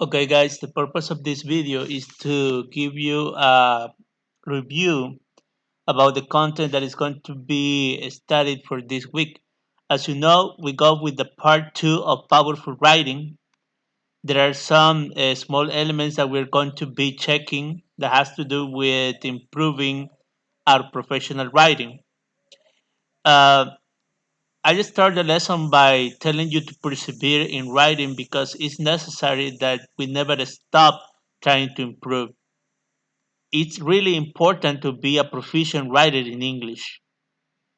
Okay, guys, the purpose of this video is to give you a review about the content that is going to be studied for this week. As you know, we go with the part two of powerful writing. There are some small elements that we're going to be checking that has to do with improving our professional writing. Uh, I just start the lesson by telling you to persevere in writing because it's necessary that we never stop trying to improve. It's really important to be a proficient writer in English.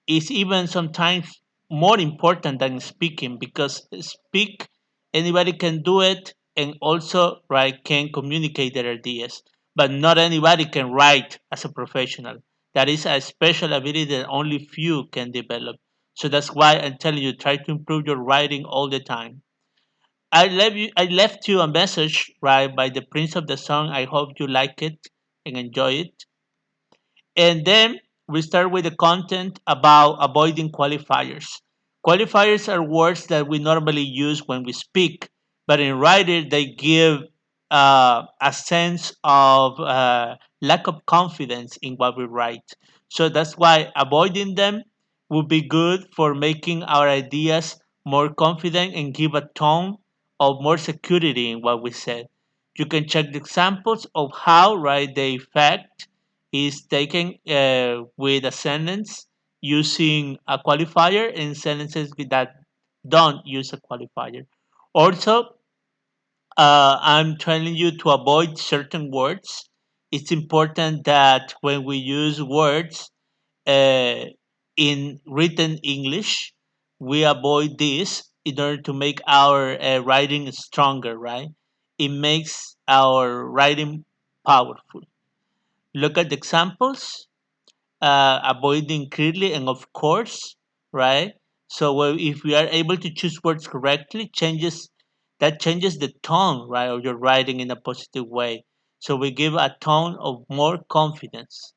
It's even sometimes more important than speaking because speak anybody can do it and also right can communicate their ideas. But not anybody can write as a professional. That is a special ability that only few can develop. So that's why I'm telling you try to improve your writing all the time. I left you a message right by the Prince of the Song. I hope you like it and enjoy it. And then we start with the content about avoiding qualifiers. Qualifiers are words that we normally use when we speak, but in writing they give a sense of lack of confidence in what we write. So that's why avoiding them would be good for making our ideas more confident and give a tone of more security in what we said. You can check the examples of how right the effect is taken with a sentence using a qualifier and sentences that don't use a qualifier. Also, I'm telling you to avoid certain words. It's important that when we use words uh, in written English, we avoid this in order to make our writing stronger, right? It makes our writing powerful. Look at the examples, avoiding clearly and of course, right? So if we are able to choose words correctly, changes the tone, right, of your writing in a positive way. So we give a tone of more confidence.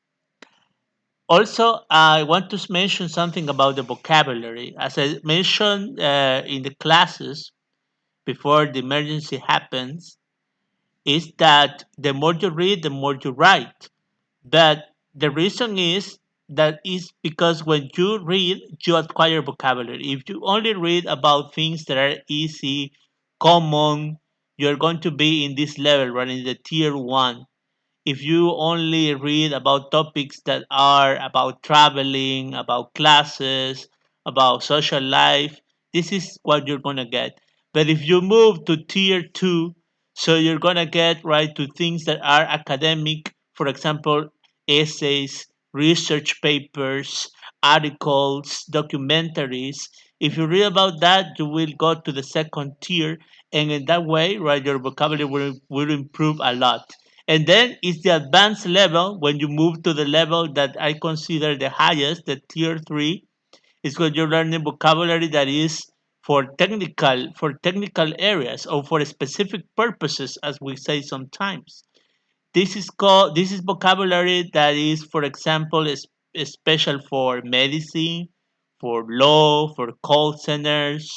Also, I want to mention something about the vocabulary. As I mentioned in the classes before the emergency happens, is that the more you read, the more you write. But the reason is that is because when you read, you acquire vocabulary. If you only read about things that are easy, common, you're going to be in this level, right, in the tier one. If you only read about topics that are about traveling, about classes, about social life, this is what you're going to get. But if you move to tier two, so you're going to get right to things that are academic, for example, essays, research papers, articles, documentaries. If you read about that, you will go to the second tier, and in that way, right, your vocabulary will improve a lot. And then it's the advanced level when you move to the level that I consider the highest, the tier three, is when you're learning vocabulary that is for technical areas or for specific purposes, as we say sometimes. This is vocabulary that is, for example, is special for medicine, for law, for call centers,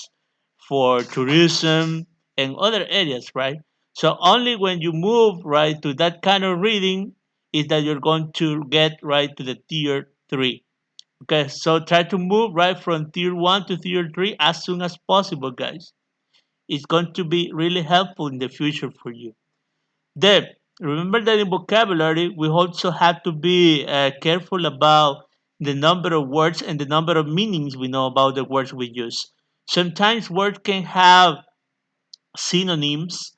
for tourism, and other areas, right? So only when you move right to that kind of reading is that you're going to get right to the tier three. Okay, so try to move right from tier one to tier three as soon as possible, guys. It's going to be really helpful in the future for you. Then remember that in vocabulary, we also have to be careful about the number of words and the number of meanings we know about the words we use. Sometimes words can have synonyms,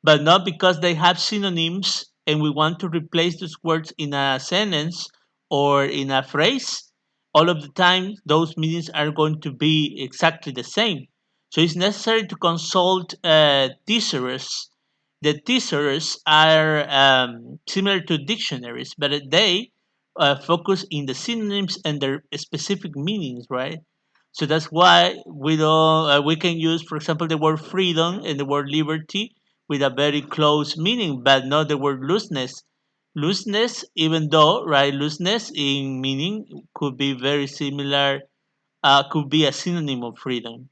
but not because they have synonyms and we want to replace those words in a sentence or in a phrase. All of the time, those meanings are going to be exactly the same. So it's necessary to consult thesaurus. The thesaurus are similar to dictionaries, but they focus in the synonyms and their specific meanings, right? So that's why we can use, for example, the word freedom and the word liberty with a very close meaning, but not the word looseness. Looseness, even though right, looseness in meaning could be very similar, could be a synonym of freedom.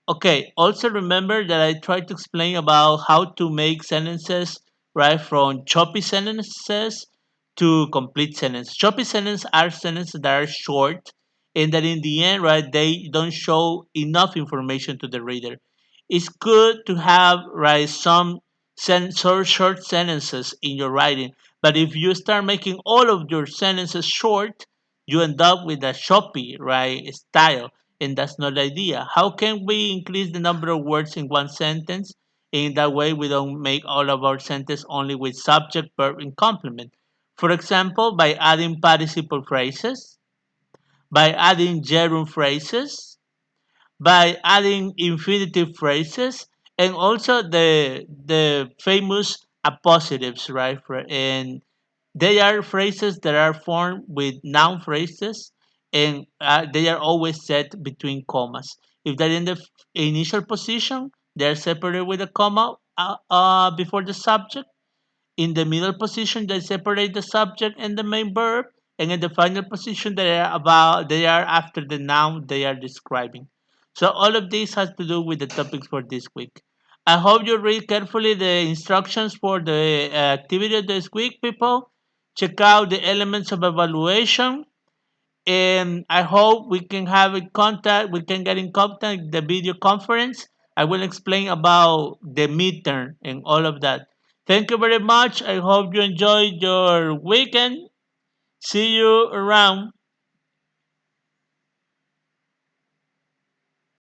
Okay, also remember that I tried to explain about how to make sentences right from choppy sentences to complete sentences. Choppy sentences are sentences that are short and that in the end, right, they don't show enough information to the reader. It's good to have right some short sentences in your writing, but if you start making all of your sentences short, you end up with a choppy right style, and that's not the idea. How can we increase the number of words in one sentence? In that way, we don't make all of our sentences only with subject, verb, and complement. For example, by adding participle phrases, by adding gerund phrases, by adding infinitive phrases, and also the famous appositives, right? And they are phrases that are formed with noun phrases, and they are always set between commas. If they're in the initial position, they're separated with a comma before the subject. In the middle position, they separate the subject and the main verb, and in the final position, they are after the noun they are describing. So all of this has to do with the topics for this week. I hope you read carefully the instructions for the activity of this week, people. Check out the elements of evaluation, and I hope we can have a contact. We can get in contact the video conference. I will explain about the midterm and all of that. Thank you very much. I hope you enjoyed your weekend. See you around.